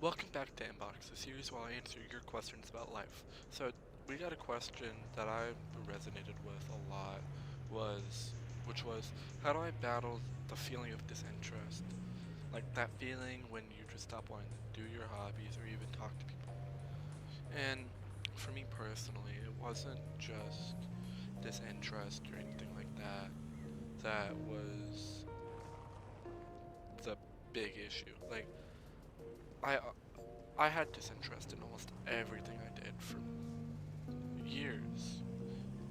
Welcome back to Inbox, a series where I answer your questions about life. So we got a question that I resonated with a lot which was, how do I battle the feeling of disinterest? Like that feeling when you just stop wanting to do your hobbies or even talk to people. And for me personally, it wasn't just disinterest or anything like that that was the big issue. Like I I had disinterest in almost everything I did for years.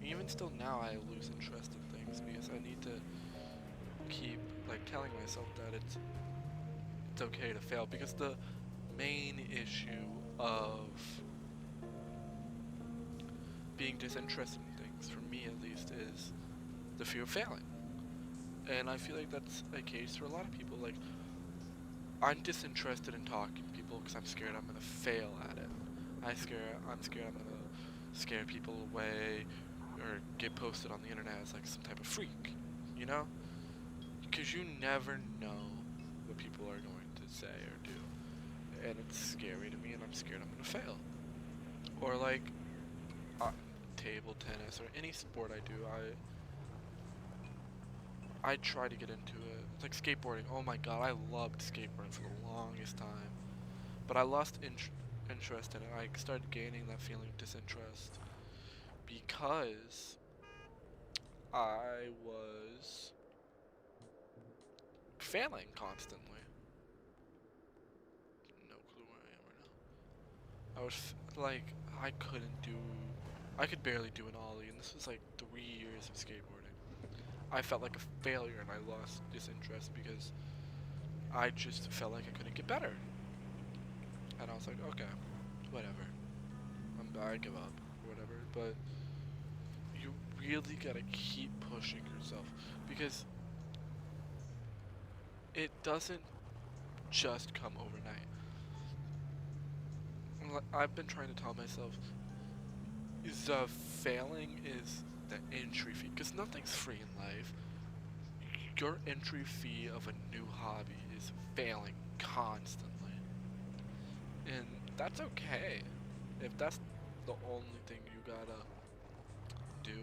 Even still now, I lose interest in things because I need to keep like telling myself that it's okay to fail. Because the main issue of being disinterested in things, for me at least, is the fear of failing. And I feel like that's a case for a lot of people. Like, I'm disinterested in talking to people because I'm scared I'm gonna fail at it. I'm scared I'm gonna scare people away or get posted on the internet as like some type of freak, you know? Because you never know what people are going to say or do, and it's scary to me, and I'm scared I'm gonna fail. Or like uh, table tennis or any sport I do, I try to get into it. It's like skateboarding. Oh my god, I loved skateboarding for the longest time, but I lost interest in it. I started gaining that feeling of disinterest because I was failing constantly. No clue where I am right now. Like, I couldn't do. I could barely do an ollie, and this was like 3 years of skateboarding. I felt like a failure, and I lost disinterest because I just felt like I couldn't get better. And I was like, okay, whatever. I give up, or whatever. But you really gotta keep pushing yourself because it doesn't just come overnight. I've been trying to tell myself the failing is the entry fee because nothing's free in life. Your entry fee of a new hobby is failing constantly, and that's okay. If that's the only thing you gotta do,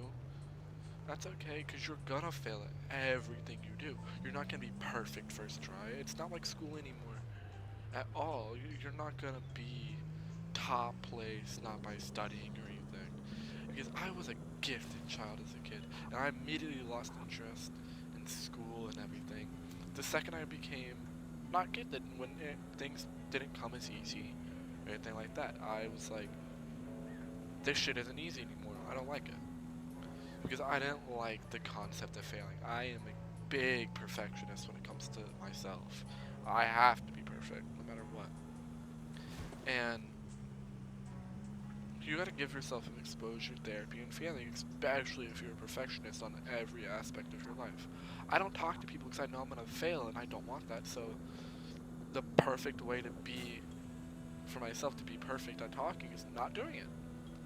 that's okay because you're gonna fail at everything you do. You're not gonna be perfect first try. It's not like school anymore at all. You're not gonna be top place not by studying or anything. Because I was a gifted child as a kid, and I immediately lost interest in school and everything. The second I became not gifted, when things didn't come as easy or anything like that, I was like, this shit isn't easy anymore. I don't like it. Because I didn't like the concept of failing. I am a big perfectionist when it comes to myself. I have to be perfect no matter what. And you gotta give yourself an exposure therapy and failing, especially if you're a perfectionist on every aspect of your life. I don't talk to people because I know I'm gonna fail and I don't want that, so the perfect way to be, for myself to be perfect at talking, is not doing it.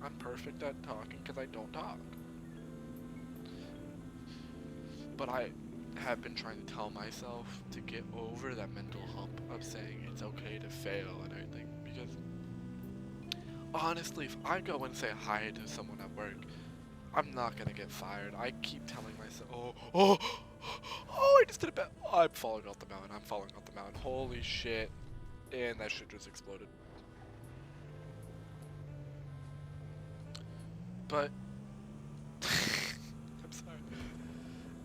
I'm perfect at talking because I don't talk. But I have been trying to tell myself to get over that mental hump of saying it's okay to fail and everything, because honestly, if I go and say hi to someone at work, I'm not gonna get fired. I keep telling myself, I just did it bad. I'm falling off the mountain. I'm falling off the mountain. Holy shit. And that shit just exploded. But, I'm sorry.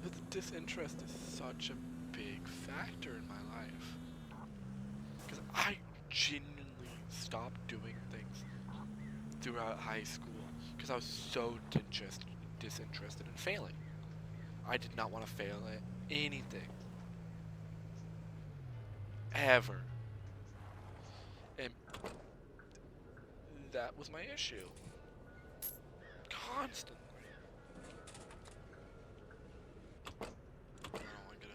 But the disinterest is such a big factor in my life. Because I genuinely stopped doing things throughout high school because I was so disinterested in failing. I did not want to fail at anything. Ever. And that was my issue. Constantly. I don't like it.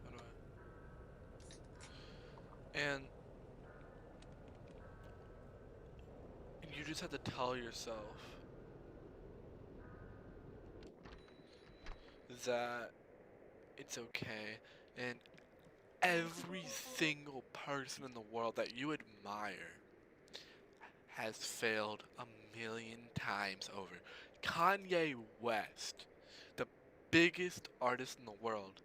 How do I? And you just have to tell yourself that it's okay. And every single person in the world that you admire has failed a million times over. Kanye West, the biggest artist in the world,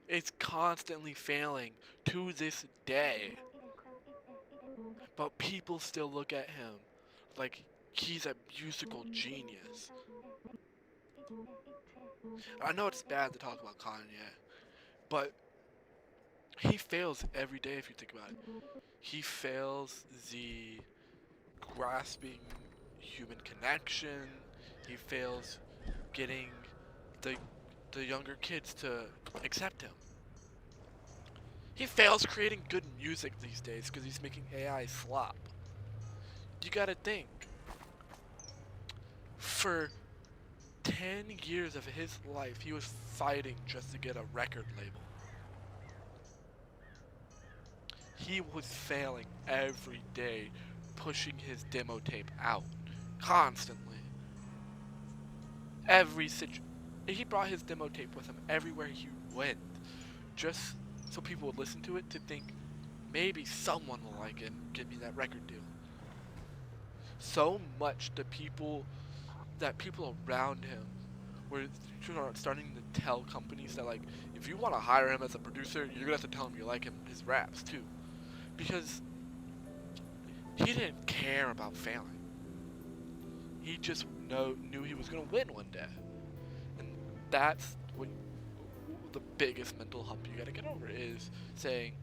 is constantly failing to this day. But people still look at him like he's a musical genius. I know it's bad to talk about Kanye, but he fails every day if you think about it. He fails the grasping human connection. He fails getting the the younger kids to accept him. He fails creating good music these days because he's making AI slop. You gotta think. For 10 years of his life, he was fighting just to get a record label. He was failing every day, pushing his demo tape out constantly. He brought his demo tape with him everywhere he went, just so people would listen to it to think maybe someone will like it and give me that record deal. So much that people around him were starting to tell companies that, like, if you want to hire him as a producer, you're gonna have to tell him you like his raps too, because he didn't care about failing. He just knew he was gonna win one day, and that's what the biggest mental hump you gotta get over is saying,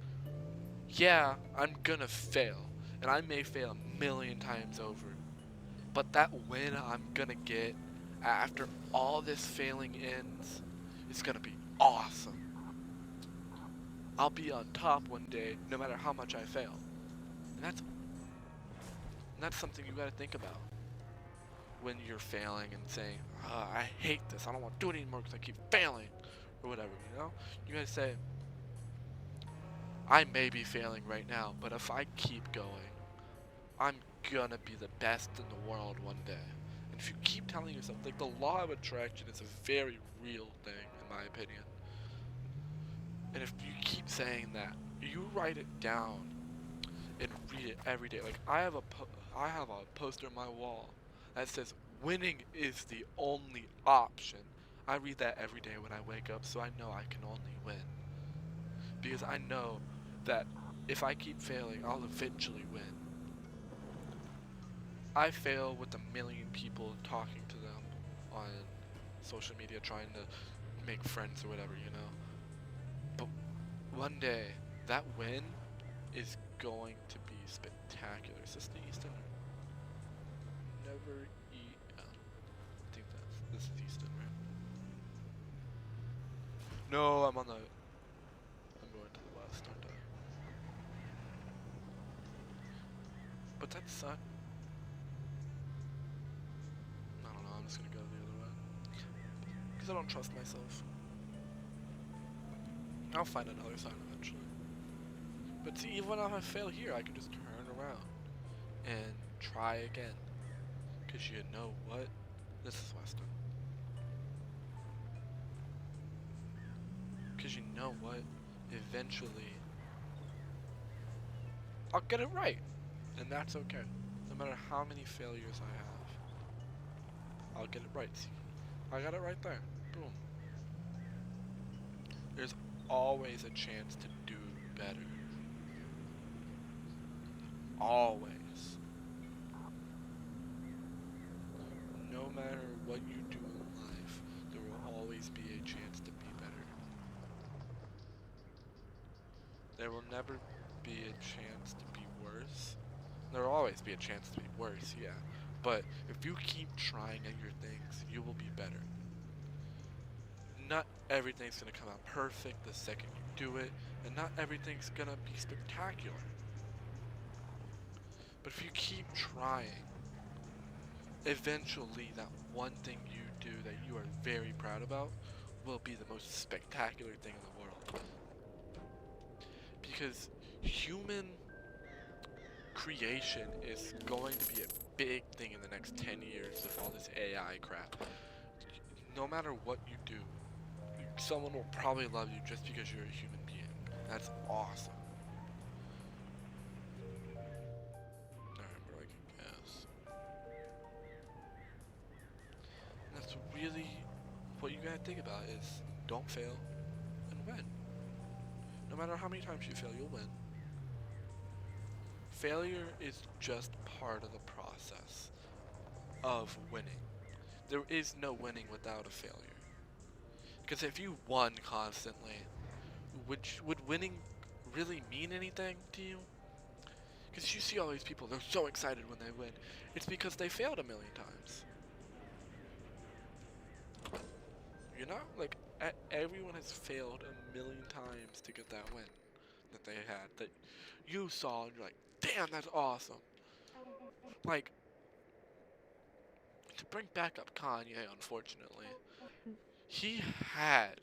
yeah, I'm gonna fail, and I may fail a million times over, but that win I'm gonna get after all this failing ends is gonna be awesome. I'll be on top one day, no matter how much I fail. And that's something you gotta think about when you're failing and saying, I hate this, I don't want to do it anymore because I keep failing, or whatever, you know? You gotta say, I may be failing right now, but if I keep going, I'm gonna be the best in the world one day. And if you keep telling yourself, like, the law of attraction is a very real thing, in my opinion. And if you keep saying that, you write it down and read it every day. Like, I have a poster on my wall that says, winning is the only option. I read that every day when I wake up, so I know I can only win. Because I know that if I keep failing, I'll eventually win. I fail with a million people talking to them on social media, trying to make friends or whatever, you know? But one day, that win is going to be spectacular. Is this the Easton? Never eat. I think this is Easton, right? No, I'm going to the west, aren't I? But that sucks. I don't know, I'm just gonna go the other way. Because I don't trust myself. I'll find another sign eventually. But see, even if I fail here, I can just turn around and try again. Because you know what? This is Weston. Because you know what? Eventually, I'll get it right. And that's okay. No matter how many failures I have, I'll get it right. See, I got it right there. Boom. There's always a chance to do better. Always. No matter what you do in life, there will always be a chance to be better. There will never be a chance to be worse. There will always be a chance to be worse, yeah. But if you keep trying at your things, you will be better. Not everything's gonna come out perfect the second you do it, and not everything's gonna be spectacular. But if you keep trying, eventually that one thing you do that you are very proud about will be the most spectacular thing in the world. Because human creation is going to be a big thing in the next 10 years with all this AI crap. No matter what you do, someone will probably love you just because you're a human being. That's awesome. Alright, I can guess. And that's really what you gotta think about is don't fail and win. No matter how many times you fail, you'll win. Failure is just part of the process of winning. There is no winning without a failure. Because if you won constantly, would winning really mean anything to you? Because you see all these people, they're so excited when they win. It's because they failed a million times. You know? Like, everyone has failed a million times to get that win that they had. That you saw and you're like, damn, that's awesome. Like, to bring back up Kanye, unfortunately, he had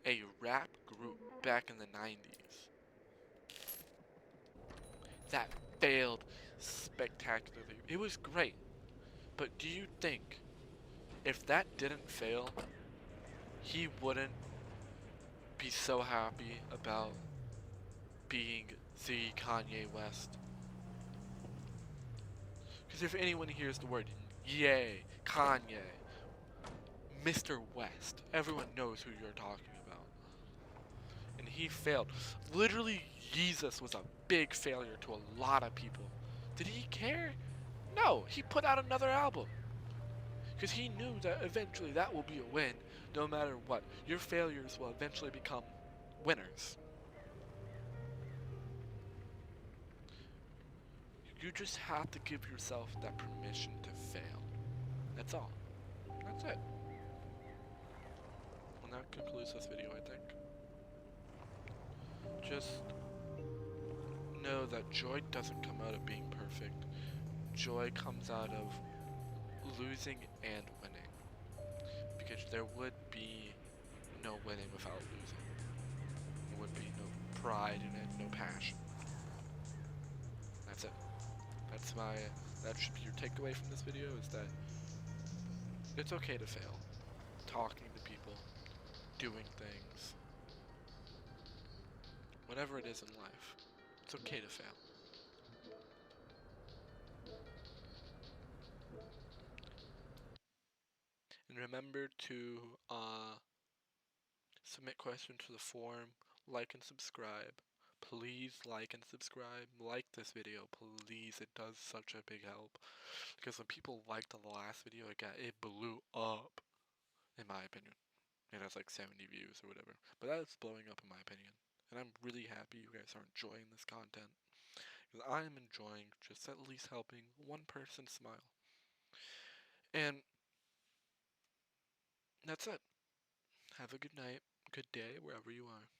a rap group back in the 90s that failed spectacularly. It was great. But do you think if that didn't fail, he wouldn't be so happy about being the Kanye West? Because if anyone hears the word yay, Kanye, Mr. West, everyone knows who you're talking about. And he failed. Literally, Jesus was a big failure to a lot of people. Did he care? No, he put out another album. Because he knew that eventually that will be a win, no matter what. Your failures will eventually become winners. You just have to give yourself that permission to fail. That's all. That's it. And that concludes this video, I think. Just know that joy doesn't come out of being perfect. Joy comes out of losing and winning. Because there would be no winning without losing. There would be no pride in it, no passion. That's it. That should be your takeaway from this video, is that it's okay to fail. Talking to people, doing things, whatever it is in life, it's okay to fail. And remember to submit questions to the forum, like and subscribe. Please like and subscribe. Like this video, please. It does such a big help. Because when people liked the last video, it blew up, in my opinion. It has like 70 views or whatever. But that's blowing up in my opinion. And I'm really happy you guys are enjoying this content. Because I am enjoying just at least helping one person smile. And that's it. Have a good night, good day, wherever you are.